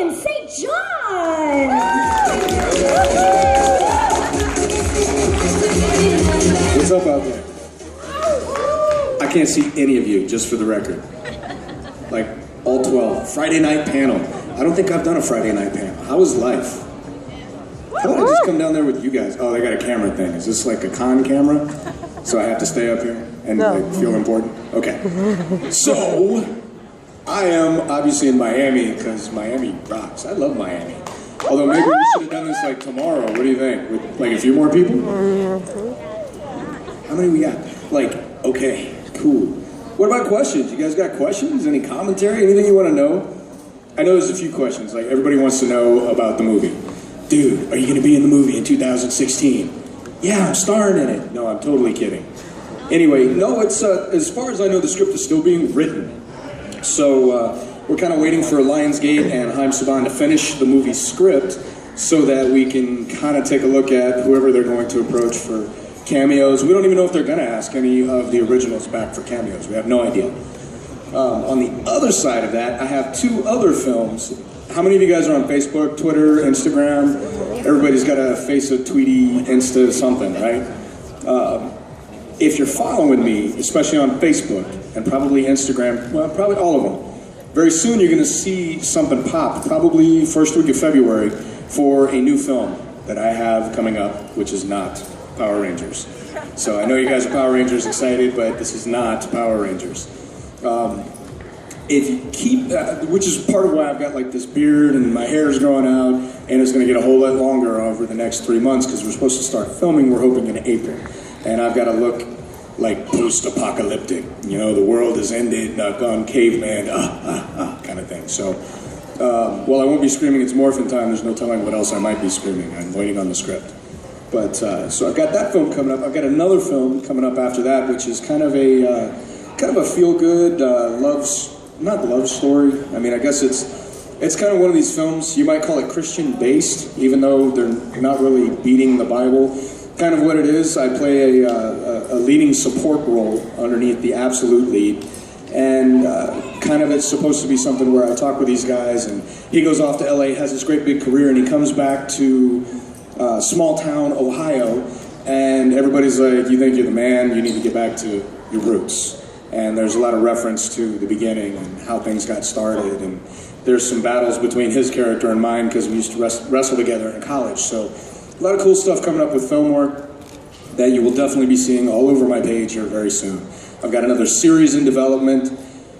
Ryan St. John. What's up out there? I can't see any of you, just for the record. Like, all 12. Friday night panel. I don't think I've done a Friday night panel. How was life? How about I just come down there with you guys? Oh, they got a camera thing. Is this like a con camera? So I have to stay up here and like, feel important? Okay. So, I am obviously in Miami because Miami rocks. I love Miami. Although maybe we should have done this like tomorrow. What do you think? With like a few more people? How many we got? Like, okay, cool. What about questions? You guys got questions? Any commentary? Anything you want to know? I know there's a few questions. Like, everybody wants to know about the movie. Dude, are you going to be in the movie in 2016? Yeah, I'm starring in it. No, I'm totally kidding. Anyway, no, it's, as far as I know, the script is still being written. So, we're kind of waiting for Lionsgate and Haim Saban to finish the movie script so that we can kind of take a look at whoever they're going to approach for cameos. We don't even know if they're going to ask any of the originals back for cameos. We have no idea. On the other side of that, I have two other films. How many of you guys are on Facebook, Twitter, Instagram? Everybody's got a face, a Tweety, Insta, something, right? If you're following me, especially on Facebook and probably Instagram, well, probably all of them, very soon you're going to see something pop, probably first week of February, for a new film that I have coming up, which is not Power Rangers. So I know you guys are Power Rangers excited, but this is not Power Rangers. If you keep, which is part of why I've got like this beard and my hair is growing out, and it's going to get a whole lot longer over the next 3 months because we're supposed to start filming, we're hoping in April. And I've got to look like post-apocalyptic, you know, the world has ended, gone caveman, kind of thing. So, while I won't be screaming it's morphin' time, there's no telling what else I might be screaming. I'm waiting on the script. But, so I've got that film coming up. I've got another film coming up after that, which is kind of a feel-good, not love story. I mean, I guess it's kind of one of these films, you might call it Christian-based, even though they're not really beating the Bible. Kind of what it is, I play a leading support role underneath the absolute lead. And kind of it's supposed to be something where I talk with these guys, and he goes off to LA, has this great big career, and he comes back to small town Ohio, and everybody's like, you think you're the man, you need to get back to your roots. And there's a lot of reference to the beginning and how things got started, and there's some battles between his character and mine because we used to wrestle together in college. So a lot of cool stuff coming up with film work that you will definitely be seeing all over my page here very soon. I've got another series in development,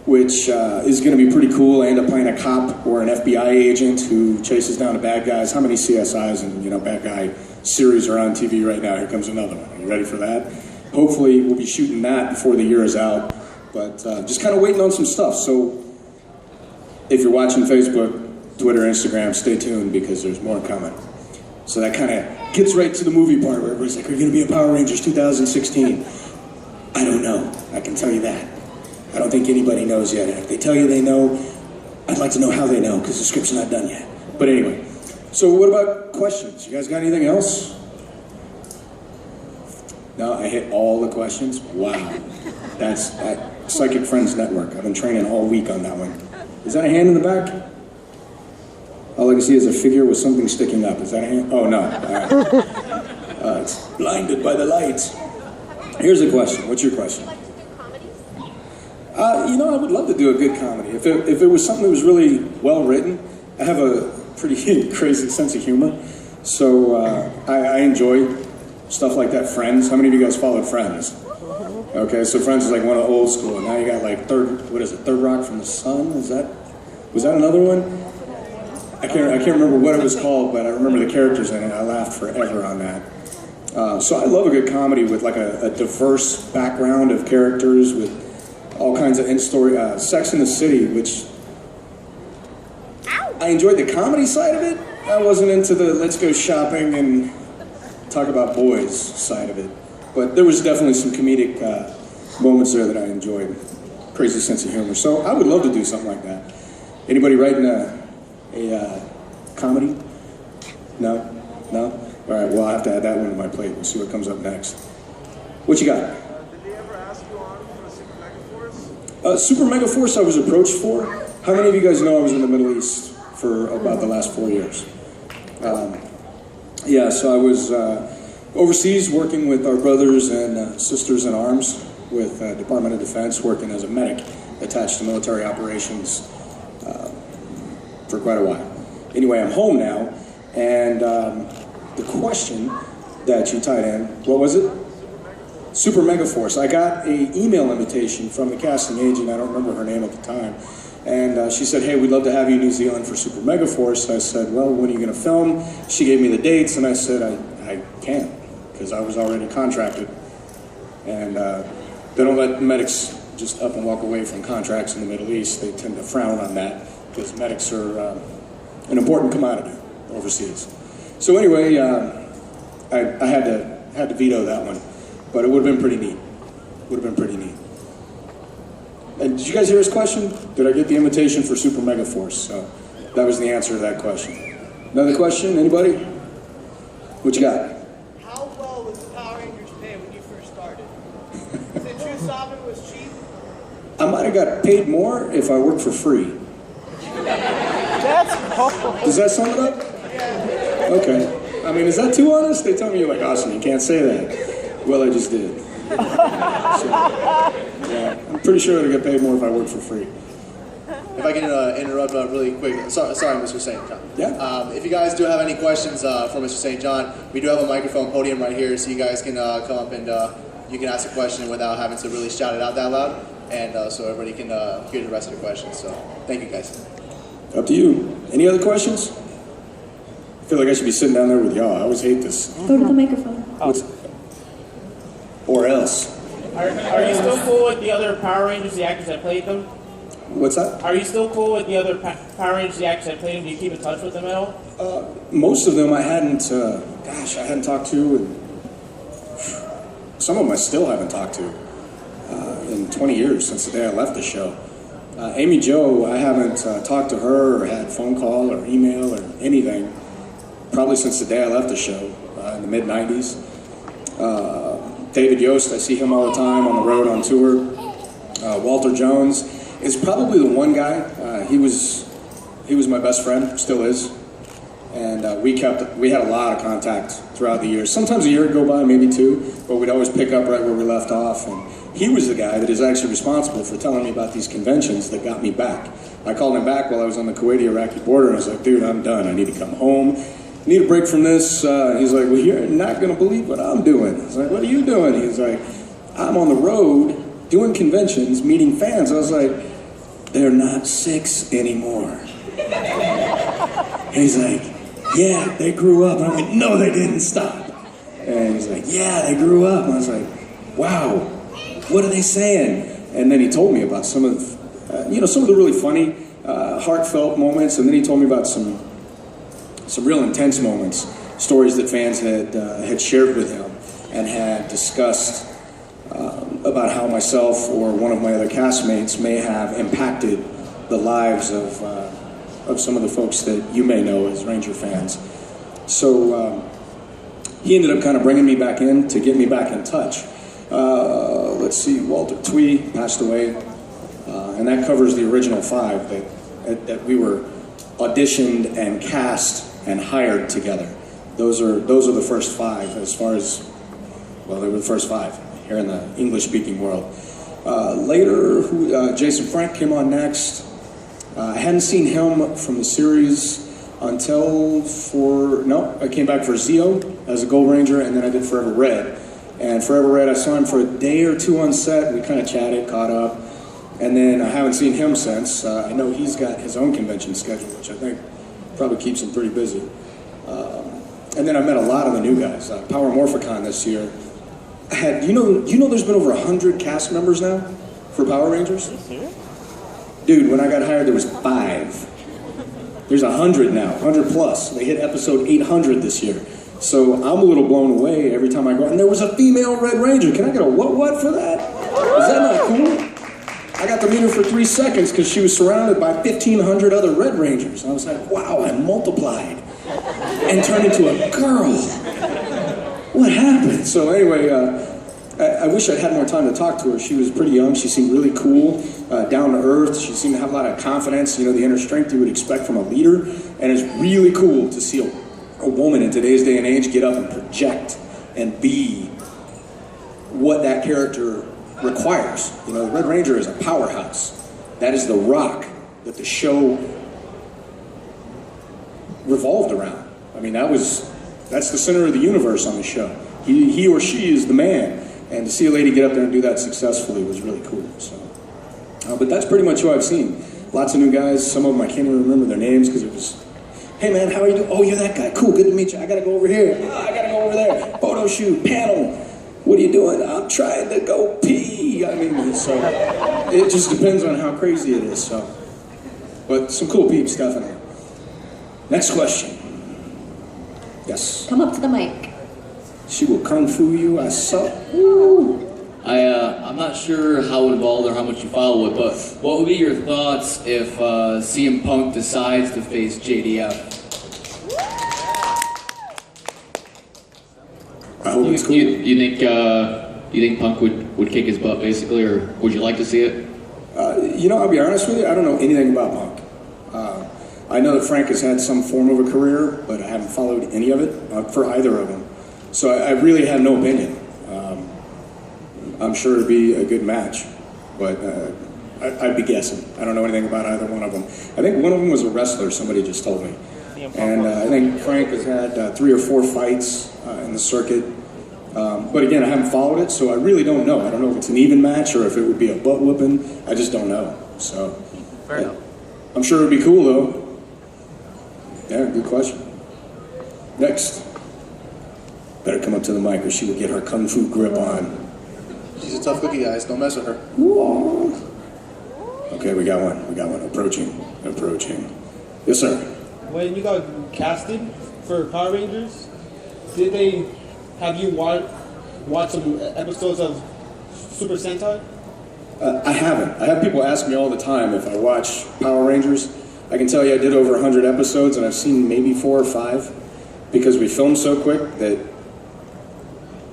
which is going to be pretty cool. I end up playing a cop or an FBI agent who chases down the bad guys. How many CSIs and bad guy series are on TV right now? Here comes another one. Are you ready for that? Hopefully we'll be shooting that before the year is out. But just kind of waiting on some stuff. So if you're watching Facebook, Twitter, Instagram, stay tuned because there's more coming. So that kind of gets right to the movie part where everybody's like, are you going to be in Power Rangers 2016? I don't know. I can tell you that. I don't think anybody knows yet. And if they tell you they know, I'd like to know how they know because the script's not done yet. But anyway, so what about questions? You guys got anything else? No, I hit all the questions? Wow. That's at Psychic Friends Network. I've been training all week on that one. Is that a hand in the back? All I can see is a figure with something sticking up. Is that a hand? Oh, no. All right. It's blinded by the lights. Here's a question. What's your question? I would love to do a good comedy. If it was something that was really well written, I have a pretty crazy sense of humor. So I enjoy stuff like that. Friends. How many of you guys followed Friends? Okay, so Friends is like one of the old school. And now you got like Third Rock from the Sun? Was that another one? I can't remember what it was called, but I remember the characters in it. I laughed forever on that. So I love a good comedy with like a diverse background of characters with all kinds of in-story. Sex and the City, which I enjoyed the comedy side of it. I wasn't into the let's go shopping and talk about boys side of it. But there was definitely some comedic moments there that I enjoyed. Crazy sense of humor. So I would love to do something like that. Anybody writing a comedy? No? All right, well, I'll have to add that one to my plate. We'll see what comes up next. What you got? Did they ever ask you on for a Super Mega Force? Super Mega Force I was approached for. How many of you guys know I was in the Middle East for about the last 4 years. Yeah, so I was overseas working with our brothers and sisters in arms with Department of Defense, working as a medic attached to military operations for quite a while. Anyway, I'm home now, and the question that you tied in, what was it? Super Megaforce. I got an email invitation from the casting agent, I don't remember her name at the time, and she said, hey, we'd love to have you in New Zealand for Super Megaforce. I said, well, when are you going to film? She gave me the dates, and I said, I can't, because I was already contracted. And they don't let medics just up and walk away from contracts in the Middle East. They tend to frown on that, because medics are an important commodity overseas. So anyway, I had to veto that one, but it would have been pretty neat. Would have been pretty neat. And did you guys hear his question? Did I get the invitation for Super Megaforce? So that was the answer to that question. Another question? Anybody? What you got? How well was the Power Rangers paid when you first started? Is it true Sovereign was cheap? I might have got paid more if I worked for free. That's cool. Does that sum it up? Yeah. Okay. I mean, is that too honest? They tell me you're like, Austin, you can't say that. Well, I just did. So, yeah, I'm pretty sure I'd get paid more if I worked for free. If I can interrupt really quick. Sorry, Mr. St. John. Yeah? If you guys do have any questions for Mr. St. John, we do have a microphone podium right here, so you guys can come up and you can ask a question without having to really shout it out that loud, and so everybody can hear the rest of the questions. So, thank you guys. Up to you. Any other questions? I feel like I should be sitting down there with y'all. I always hate this. Go to the microphone. Or else. Are you still cool with the other Power Rangers, the actors that played them? What's that? Are you still cool with the other Power Rangers, the actors that played them? Do you keep in touch with them at all? Most of them I hadn't, I hadn't talked to, and some of them I still haven't talked to in 20 years since the day I left the show. Amy Jo, I haven't talked to her or had phone call or email or anything probably since the day I left the show in the mid-90s. David Yost, I see him all the time on the road on tour. Walter Jones is probably the one guy. He was my best friend, still is, and we had a lot of contact throughout the years. Sometimes a year would go by, maybe two, but we'd always pick up right where we left off. And he was the guy that is actually responsible for telling me about these conventions that got me back. I called him back while I was on the Kuwaiti-Iraqi border, and I was like, dude, I'm done. I need to come home. Need a break from this. He's like, well, you're not going to believe what I'm doing. I was like, what are you doing? He's like, I'm on the road doing conventions, meeting fans. I was like, they're not 6 anymore. He's like, yeah, they grew up. And I'm like, no, they didn't stop. And he's like, yeah, they grew up. And I was like, wow, what are they saying? And then he told me about some of the really funny, heartfelt moments. And then he told me about some real intense moments, stories that fans had shared with him and had discussed about how myself or one of my other castmates may have impacted the lives of some of the folks that you may know as Ranger fans. So he ended up kind of bringing me back in to get me back in touch. Let's see, Walter Twee passed away, and that covers the original 5 that we were auditioned and cast and hired together. Those are the first 5 as far as, well, they were the first 5 here in the English-speaking world. Later, Jason Frank came on next. I hadn't seen him from the series until I came back for Zeo as a Gold Ranger, and then I did Forever Red. And Forever Red, I saw him for a day or 2 on set. We kind of chatted, caught up, and then I haven't seen him since. I know he's got his own convention schedule, which I think probably keeps him pretty busy. And then I met a lot of the new guys. Power Morphicon this year. You know there's been over 100 cast members now for Power Rangers? Dude, when I got hired there was 5. There's 100 now, 100 plus. They hit episode 800 this year. So I'm a little blown away every time I go. And there was a female Red Ranger. Can I get a what for that? Is that not cool? I got to meet her for 3 seconds because she was surrounded by 1,500 other Red Rangers. I was like, wow, I multiplied and turned into a girl. What happened? So anyway, I wish I'd had more time to talk to her. She was pretty young. She seemed really cool, down to earth. She seemed to have a lot of confidence, you know, the inner strength you would expect from a leader. And it's really cool to see a woman in today's day and age get up and project and be what that character requires. You know, the Red Ranger is a powerhouse. That is the rock that the show revolved around. I mean, that's the center of the universe on the show. He or she is the man. And to see a lady get up there and do that successfully was really cool. So, but that's pretty much who I've seen. Lots of new guys. Some of them I can't even remember their names because it was, hey man, how are you doing? Oh, you're that guy. Cool, good to meet you. I gotta go over here. Oh, I gotta go over there. Photo shoot, panel. What are you doing? I'm trying to go pee. I mean, so it just depends on how crazy it is. So, but some cool peeps, definitely. Next question. Yes. Come up to the mic. She will kung fu you. I saw. I'm not sure how involved or how much you follow it, but what would be your thoughts if CM Punk decides to face JDF? I hope it's cool. You think Punk would kick his butt basically, or would you like to see it? You know, I'll be honest with you. I don't know anything about Punk. I know that Frank has had some form of a career, but I haven't followed any of it for either of them. So I really have no opinion. I'm sure it'd be a good match, but I'd be guessing. I don't know anything about either one of them. I think one of them was a wrestler, somebody just told me. And I think Frank has had 3 or 4 fights in the circuit. But again, I haven't followed it, so I really don't know. I don't know if it's an even match or if it would be a butt whooping. I just don't know. So Fair enough. I'm sure it'd be cool, though. Yeah, good question. Next. Better come up to the mic or she will get her kung fu grip on. She's a tough cookie, guys. Don't mess with her. Okay, we got one. Approaching. Yes, sir. When you got casted for Power Rangers, did they have you watch some episodes of Super Sentai? I haven't. I have people ask me all the time if I watch Power Rangers. I can tell you I did over 100 episodes and I've seen maybe 4 or 5 because we filmed so quick that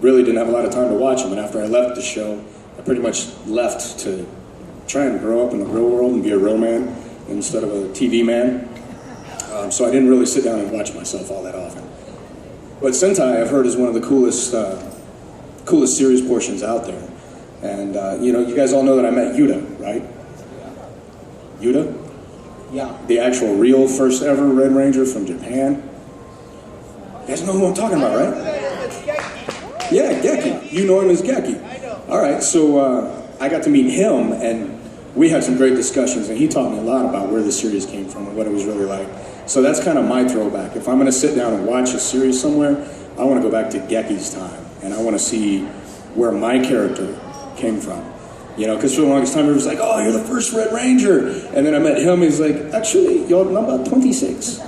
really didn't have a lot of time to watch them. And after I left the show, I pretty much left to try and grow up in the real world and be a real man instead of a TV man. So I didn't really sit down and watch myself all that often. But Sentai, I've heard, is one of the coolest series portions out there. And, you know, you guys all know that I met Yuta, right? Yuta? Yeah. The actual real first ever Red Ranger from Japan. You guys know who I'm talking about, right? Yeah, Geki. You know him as Geki. I know. All right, so I got to meet him, and we had some great discussions, and he taught me a lot about where the series came from and what it was really like. So that's kind of my throwback. If I'm going to sit down and watch a series somewhere, I want to go back to Geki's time, and I want to see where my character came from. You know, because for the longest time, it was like, oh, you're the first Red Ranger. And then I met him, he's like, actually, you're number 26.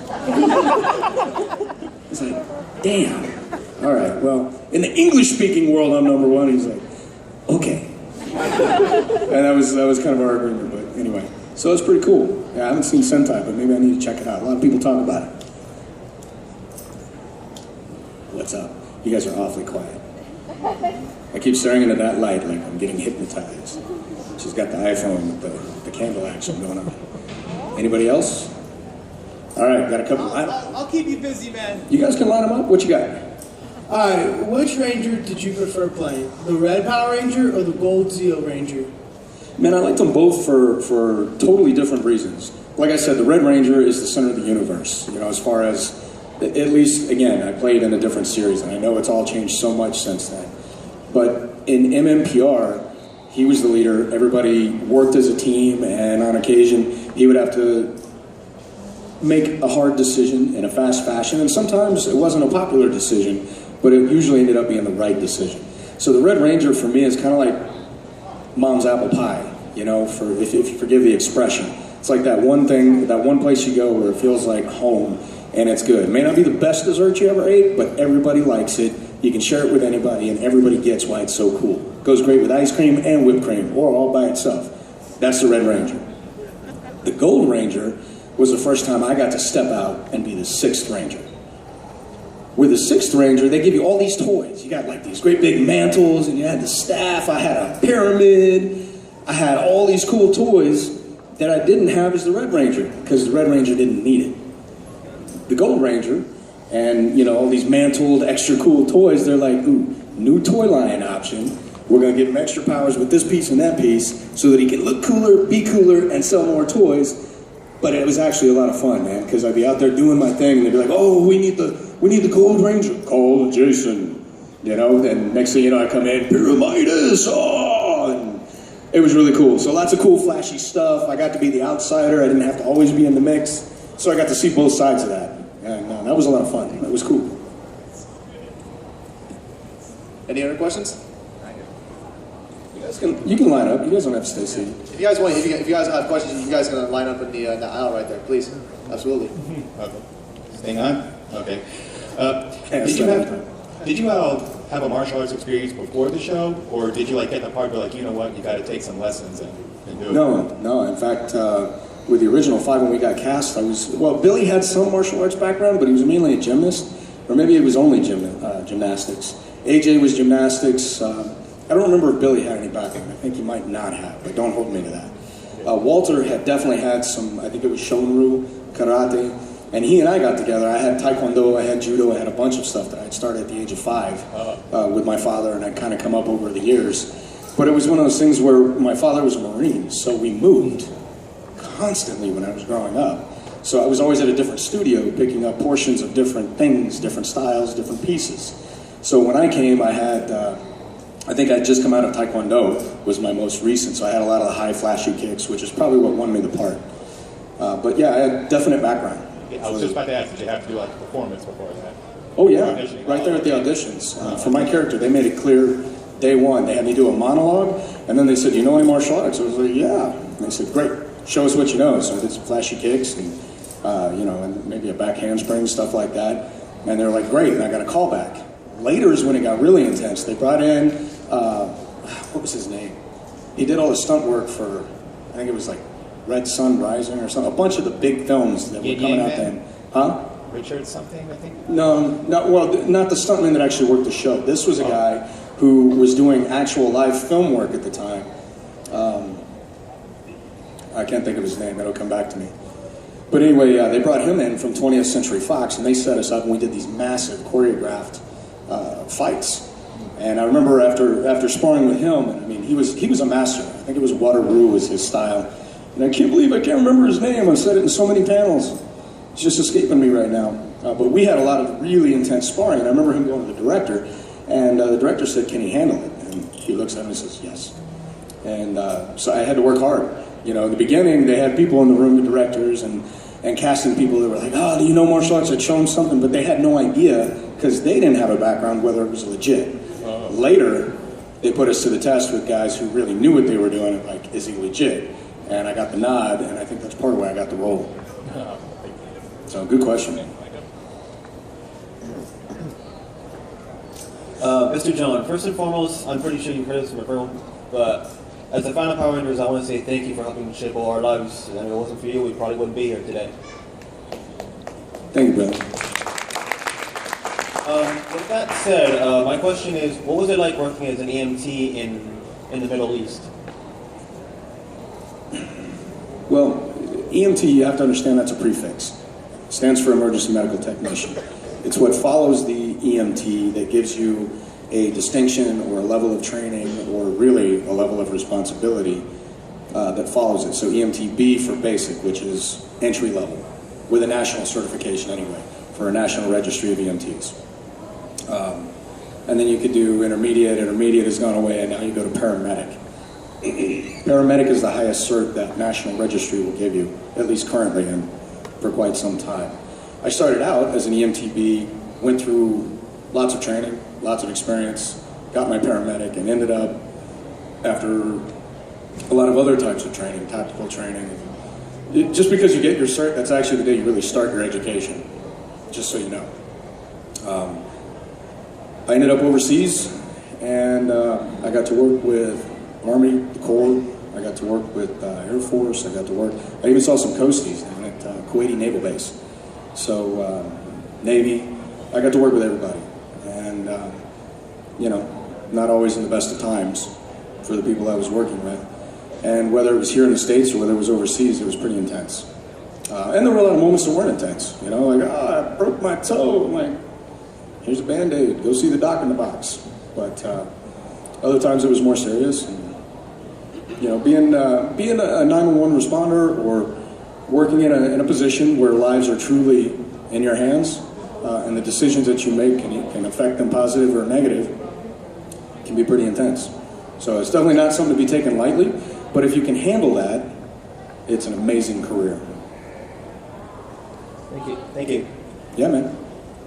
It's like, damn. All right, well, in the English-speaking world, I'm number 1. He's like, okay. And that was kind of our agreement, but anyway. So it's pretty cool. Yeah, I haven't seen Sentai, but maybe I need to check it out. A lot of people talk about it. What's up? You guys are awfully quiet. I keep staring into that light like I'm getting hypnotized. She's got the iPhone with the candle action going on. Anybody else? All right, got a couple. I'll keep you busy, man. You guys can line them up. What you got? Alright, which Ranger did you prefer playing? The Red Power Ranger or the Gold Zeo Ranger? Man, I liked them both for totally different reasons. Like I said, the Red Ranger is the center of the universe. You know, as far as, at least, again, I played in a different series, and I know it's all changed so much since then. But in MMPR, he was the leader. Everybody worked as a team, and on occasion, he would have to make a hard decision in a fast fashion, and sometimes it wasn't a popular decision, but it usually ended up being the right decision. So the Red Ranger for me is kind of like mom's apple pie, you know, if you forgive the expression. It's like that one thing, that one place you go where it feels like home, and it's good. It may not be the best dessert you ever ate, but everybody likes it. You can share it with anybody, and everybody gets why it's so cool. It goes great with ice cream and whipped cream, or all by itself. That's the Red Ranger. The Gold Ranger was the first time I got to step out and be the 6th Ranger. With the 6th Ranger, they give you all these toys. You got like these great big mantles, and you had the staff. I had a pyramid. I had all these cool toys that I didn't have as the Red Ranger, because the Red Ranger didn't need it. The Gold Ranger, and all these mantled, extra cool toys, they're like, ooh, new toy line option. We're gonna give him extra powers with this piece and that piece, so that he can look cooler, be cooler, and sell more toys. But it was actually a lot of fun, man, because I'd be out there doing my thing, and they'd be like, oh, we need the Gold Ranger. Call Jason. Then next thing you know, I come in, Pyramidas, and it was really cool. So lots of cool, flashy stuff. I got to be the outsider. I didn't have to always be in the mix. So I got to see both sides of that. And that was a lot of fun. It was cool. Any other questions? You can line up. You guys don't have to stay seated. If you guys have questions, you guys can line up in the aisle right there, please. Absolutely. Okay. Staying on? Okay. Did you have a martial arts experience before the show, or did you get the part where you know what, you got to take some lessons and do it? No. In fact, with the original 5 when we got cast, Billy had some martial arts background, but he was mainly a gymnast, or maybe it was only gymnastics. AJ was gymnastics. I don't remember if Billy had any background. I think he might not have, but don't hold me to that. Walter had definitely had some, I think it was Shonryu, karate, and he and I got together. I had Taekwondo, I had Judo, I had a bunch of stuff that I had started at the age of 5 with my father, and I'd kind of come up over the years. But it was one of those things where my father was a Marine, so we moved constantly when I was growing up. So I was always at a different studio picking up portions of different things, different styles, different pieces. So when I came, I had, I think I'd just come out of Taekwondo, was my most recent, so I had a lot of the high flashy kicks, which is probably what won me the part. But yeah, I had definite background. I was just about to ask, did you have to do a performance before that? Oh yeah, right there at the auditions. For my character, they made it clear day one. They had me do a monologue, and then they said, you know any martial arts? I was like, yeah. And they said, great, show us what you know. So I did some flashy kicks and, and maybe a back handspring, stuff like that. And they were like, great, and I got a call back. Later is when it got really intense. They brought in, what was his name? He did all the stunt work for, I think it was like Red Sun Rising or something, a bunch of the big films that were coming out then. Huh? Richard something, I think? No, not the stuntman that actually worked the show. This was a guy who was doing actual live film work at the time. I can't think of his name, that'll come back to me. But anyway, they brought him in from 20th Century Fox, and they set us up, and we did these massive choreographed fights. And I remember after sparring with him, and I mean, he was a master. I think it was Waterloo was his style. And I can't believe I can't remember his name. I've said it in so many panels. It's just escaping me right now. But we had a lot of really intense sparring. And I remember him going to the director, and the director said, can he handle it? And he looks at him and says, yes. And so I had to work hard. In the beginning, they had people in the room, the directors, and casting people that were like, oh, do you know martial arts? I'd show them something, but they had no idea, because they didn't have a background whether it was legit. Later, they put us to the test with guys who really knew what they were doing, and like, is he legit? And I got the nod, and I think that's part of why I got the role. So, good question. Mr. John, first and foremost, I'm pretty sure you've heard this from everyone, but as the final Power Rangers, I want to say thank you for helping shape all our lives. And if it wasn't for you, we probably wouldn't be here today. Thank you, brother. With that said, my question is, what was it like working as an EMT in the Middle East? Well, EMT, you have to understand that's a prefix. It stands for Emergency Medical Technician. It's what follows the EMT that gives you a distinction or a level of training or really a level of responsibility that follows it. So EMTB for basic, which is entry level, with a national certification anyway, for a national registry of EMTs. And then you could do intermediate. Intermediate has gone away, and now you go to paramedic. Paramedic is the highest cert that national registry will give you, at least currently and for quite some time. I started out as an EMTB, went through lots of training, lots of experience, got my paramedic, and ended up, after a lot of other types of training, tactical training. Just because you get your cert, that's actually the day you really start your education, just so you know. I ended up overseas, and I got to work with Army, the Corps, I got to work with Air Force, I even saw some coasties down at Kuwaiti Naval Base. So, Navy, I got to work with everybody, and you know, not always in the best of times for the people I was working with. And whether it was here in the States or whether it was overseas, it was pretty intense. And there were a lot of moments that weren't intense. You know, like, I broke my toe. I'm like, here's a Band-Aid. Go see the doc in the box. But other times it was more serious. And, you know, being a 911 responder or working in a position where lives are truly in your hands, and the decisions that you make can affect them positive or negative, can be pretty intense. So it's definitely not something to be taken lightly, but if you can handle that, it's an amazing career. Thank you. Thank you. Yeah, man.